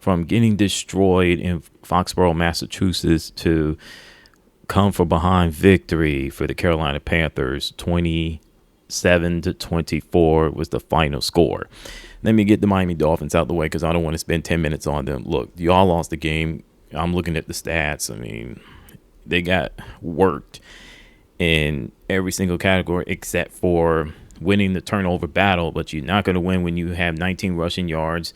from getting destroyed in Foxborough, Massachusetts, to come from behind victory for the Carolina Panthers. 27-24 was the final score. Let me get the Miami Dolphins out the way because I don't want to spend 10 minutes on them. Look, y'all lost the game. I'm looking at the stats. I mean, they got worked in every single category except for winning the turnover battle, but you're not going to win when you have 19 rushing yards,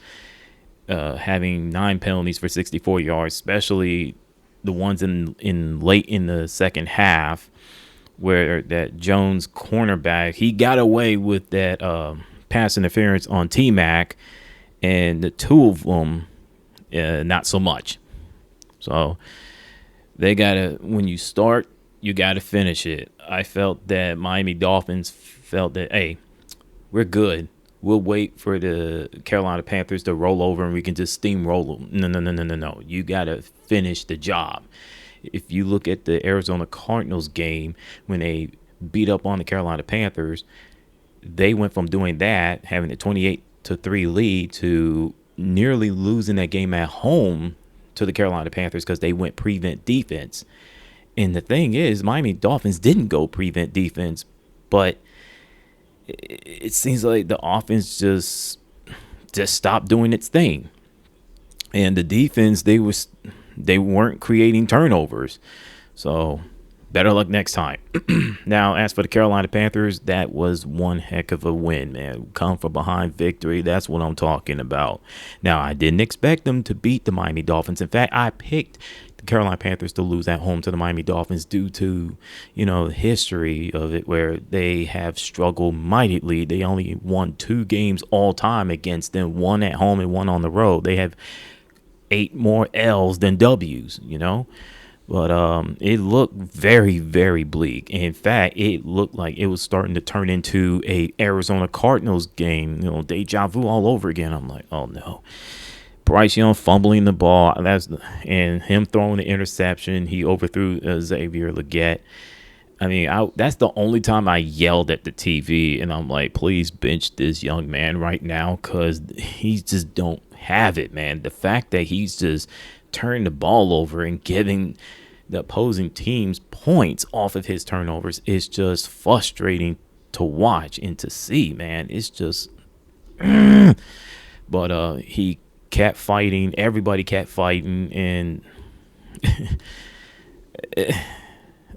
having 9 penalties for 64 yards, especially the ones in late in the second half where that Jones cornerback, he got away with that pass interference on T-Mac, and the two of them, not so much. So they got to, when you start, you got to finish it. I felt that Miami Dolphins felt that, hey, we're good. We'll wait for the Carolina Panthers to roll over and we can just steamroll them. No. You got to finish the job. If you look at the Arizona Cardinals game, when they beat up on the Carolina Panthers, they went from doing that, having a 28-3 lead, to nearly losing that game at home to the Carolina Panthers because they went prevent defense. And the thing is, Miami Dolphins didn't go prevent defense, but it seems like the offense just stopped doing its thing. And the defense, they weren't creating turnovers. So better luck next time. Now, as for the Carolina Panthers, that was one heck of a win, man. Come from behind victory. That's what I'm talking about. Now, I didn't expect them to beat the Miami Dolphins. In fact, I picked the Carolina Panthers to lose at home to the Miami Dolphins due to, the history of it where they have struggled mightily. They only won 2 games all time against them, 1 at home and 1 on the road. They have 8 more L's than W's, But it looked very, very bleak. In fact, it looked like it was starting to turn into a Arizona Cardinals game, deja vu all over again. I'm like, oh no. Bryce Young fumbling the ball, and him throwing the interception. He overthrew Xavier Legette. I mean, that's the only time I yelled at the TV, and I'm like, please bench this young man right now because he just don't have it, man. The fact that he's just turning the ball over and giving the opposing teams points off of his turnovers is just frustrating to watch and to see, man. It's just, but he kept fighting. Everybody kept fighting, and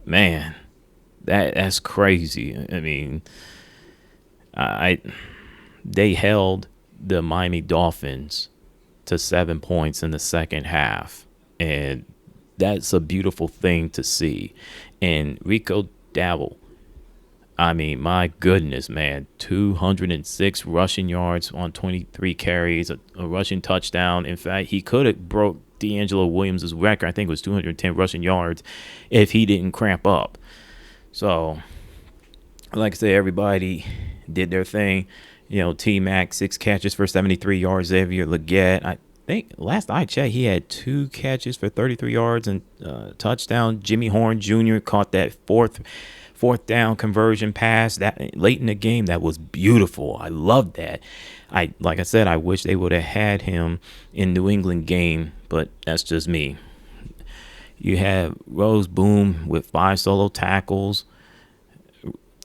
man, that's crazy. I mean, they held the Miami Dolphins to 7 points in the second half, and that's a beautiful thing to see. And Rico Dowdle, I mean, my goodness, man, 206 rushing yards on 23 carries, a rushing touchdown. In fact, he could have broke D'Angelo Williams' record. I think it was 210 rushing yards if he didn't cramp up. So, like I said, everybody did their thing. T-Mac, 6 catches for 73 yards. Xavier Legette, I think last I checked, he had 2 catches for 33 yards and touchdown. Jimmy Horn Jr. caught that fourth down conversion pass that late in the game. That was beautiful. I loved that. Like I said, I wish they would have had him in New England game, but that's just me. You have Rose Boom with 5 solo tackles.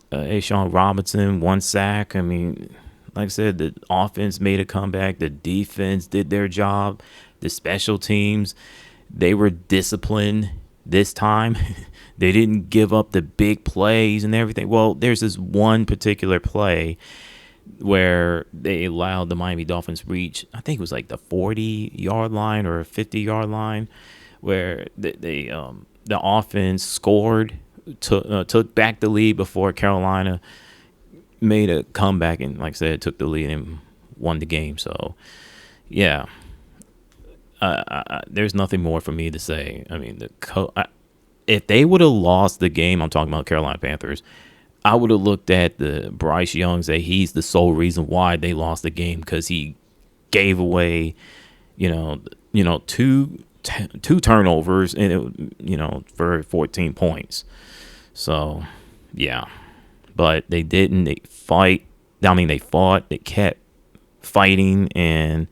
Ashawn Robinson, 1 sack. I mean, like I said, the offense made a comeback. The defense did their job. The special teams, they were disciplined this time. They didn't give up the big plays and everything. Well, there's this one particular play where they allowed the Miami Dolphins reach, I think it was like the 40-yard line or 50-yard line, where the offense scored, took back the lead before Carolina made a comeback and, like I said, took the lead and won the game. So, yeah, there's nothing more for me to say. I mean, if they would have lost the game, I'm talking about Carolina Panthers, I would have looked at the Bryce Young and say he's the sole reason why they lost the game because he gave away, two turnovers and for 14 points. So, yeah. But they didn't. They fought. They kept fighting, and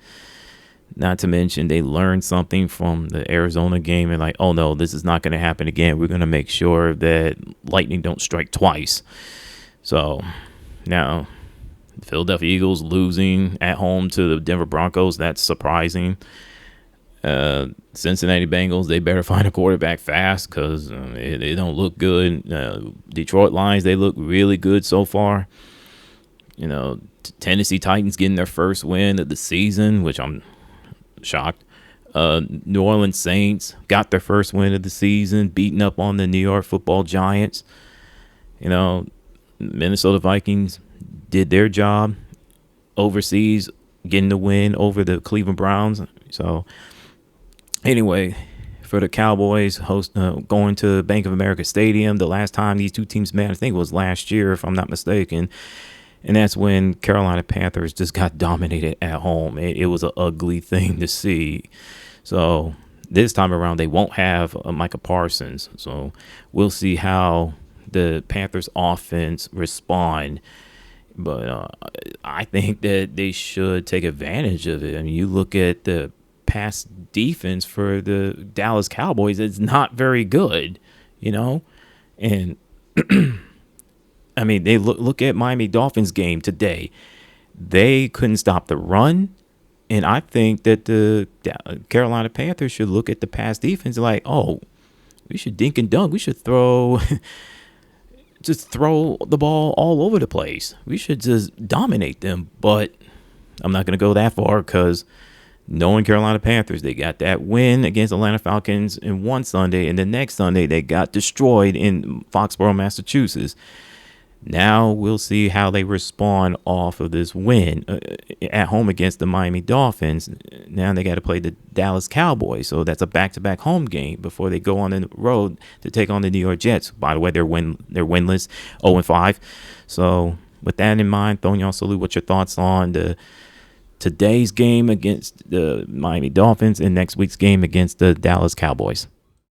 Not to mention they learned something from the Arizona game and like, oh no, this is not going to happen again. We're going to make sure that lightning don't strike twice. So now the Philadelphia Eagles losing at home to the Denver Broncos, that's surprising. Cincinnati Bengals, they better find a quarterback fast because they don't look good. Detroit Lions, they look really good so far. Tennessee Titans getting their first win of the season, which I'm shocked. New Orleans Saints got their first win of the season, beating up on the New York Football Giants. Minnesota Vikings did their job overseas, getting the win over the Cleveland Browns. So anyway, for the Cowboys going to Bank of America Stadium, the last time these two teams met, I think it was last year, if I'm not mistaken. And that's when Carolina Panthers just got dominated at home. It was an ugly thing to see. So this time around, they won't have Micah Parsons. So we'll see how the Panthers offense respond. But I think that they should take advantage of it. I mean, you look at the pass defense for the Dallas Cowboys, it's not very good, And I mean, they look at Miami Dolphins game today. They couldn't stop the run. And I think that the Carolina Panthers should look at the pass defense like, oh, we should dink and dunk. We should just throw the ball all over the place. We should just dominate them. But I'm not going to go that far because knowing Carolina Panthers, they got that win against Atlanta Falcons in one Sunday. And the next Sunday, they got destroyed in Foxborough, Massachusetts. Now we'll see how they respond off of this win at home against the Miami Dolphins. Now they got to play the Dallas Cowboys. So that's a back-to-back home game before they go on the road to take on the New York Jets. By the way, they're winless, 0-5. So with that in mind, throwing y'all salute. What's your thoughts on today's game against the Miami Dolphins and next week's game against the Dallas Cowboys?